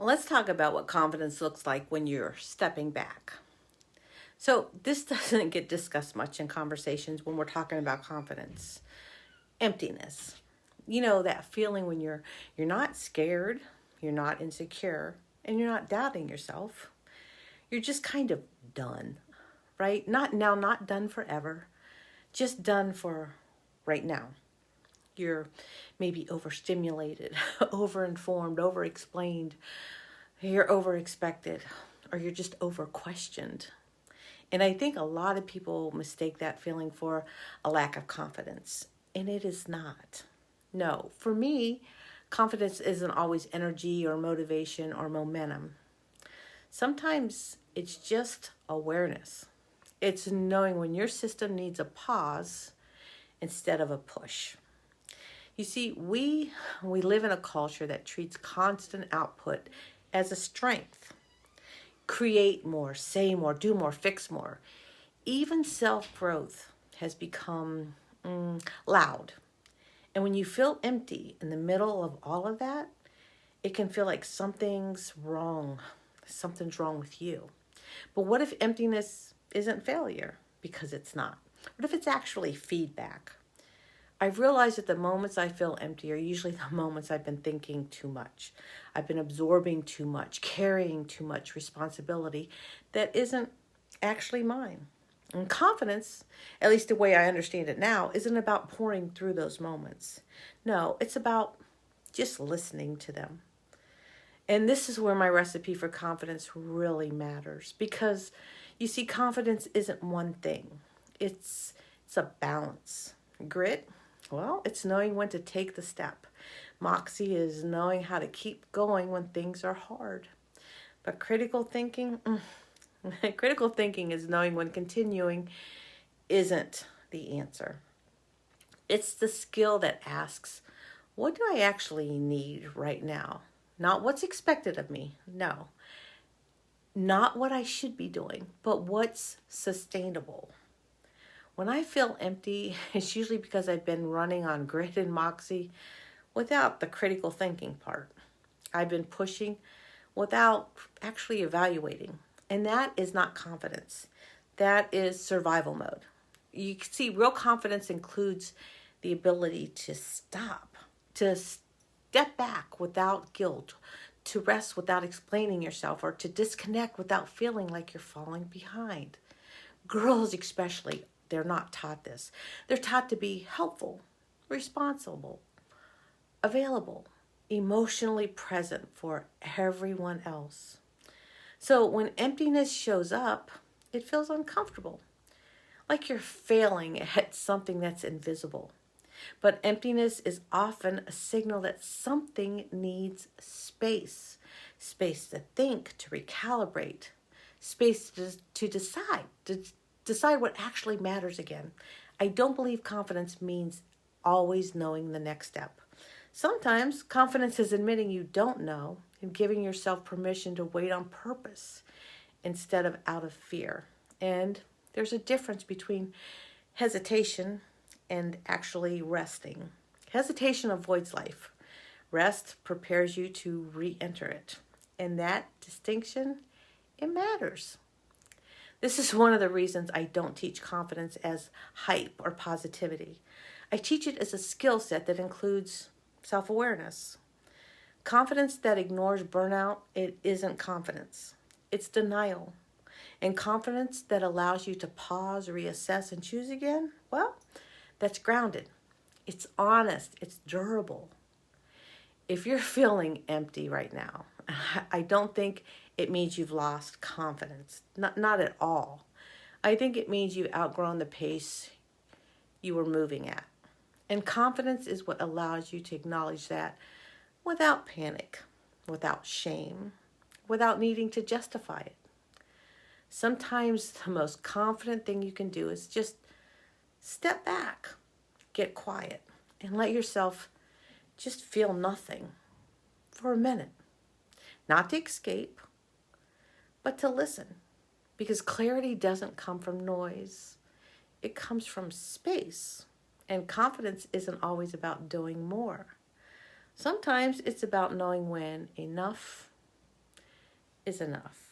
Let's talk about what confidence looks like when you're stepping back. So, this doesn't get discussed much in conversations when we're talking about confidence. Emptiness. You know that feeling when you're not scared, you're not insecure, and you're not doubting yourself. You're just kind of done, right? Not done forever, just done for right now. You're maybe overstimulated, overinformed, overexplained, you're overexpected, or you're just overquestioned. And I think a lot of people mistake that feeling for a lack of confidence, and it is not. No, for me, confidence isn't always energy or motivation or momentum. Sometimes it's just awareness. It's knowing when your system needs a pause instead of a push. You see, we live in a culture that treats constant output as a strength. Create more, say more, do more, fix more. Even self-growth has become loud. And when you feel empty in the middle of all of that, it can feel like something's wrong. Something's wrong with you. But what if emptiness isn't failure? Because it's not. What if it's actually feedback? I've realized that the moments I feel empty are usually the moments I've been thinking too much. I've been absorbing too much, carrying too much responsibility that isn't actually mine. And confidence, at least the way I understand it now, isn't about pouring through those moments. No, it's about just listening to them. And this is where my recipe for confidence really matters, because you see, confidence isn't one thing. It's a balance. Grit, well, it's knowing when to take the step. Moxie is knowing how to keep going when things are hard. But critical thinking is knowing when continuing isn't the answer. It's the skill that asks, what do I actually need right now? Not what's expected of me. No. Not what I should be doing, but what's sustainable. When I feel empty, it's usually because I've been running on grit and moxie without the critical thinking part. I've been pushing without actually evaluating. And that is not confidence. That is survival mode. You can see real confidence includes the ability to stop, to step back without guilt, to rest without explaining yourself, or to disconnect without feeling like you're falling behind. Girls especially, they're not taught this. They're taught to be helpful, responsible, available, emotionally present for everyone else. So when emptiness shows up, it feels uncomfortable, like you're failing at something that's invisible. But emptiness is often a signal that something needs space. Space to think, to recalibrate, space to decide what actually matters again. I don't believe confidence means always knowing the next step. Sometimes confidence is admitting you don't know and giving yourself permission to wait on purpose instead of out of fear. And there's a difference between hesitation and actually resting. Hesitation avoids life. Rest prepares you to re-enter it. And that distinction, it matters. This is one of the reasons I don't teach confidence as hype or positivity. I teach it as a skill set that includes self-awareness. Confidence that ignores burnout, it isn't confidence. It's denial. And confidence that allows you to pause, reassess, and choose again, well, that's grounded. It's honest. It's durable. If you're feeling empty right now, I don't think it means you've lost confidence. Not at all. I think it means you've outgrown the pace you were moving at. And confidence is what allows you to acknowledge that without panic, without shame, without needing to justify it. Sometimes the most confident thing you can do is just step back, get quiet, and let yourself just feel nothing for a minute. Not to escape, but to listen. Because clarity doesn't come from noise. It comes from space. And confidence isn't always about doing more. Sometimes it's about knowing when enough is enough.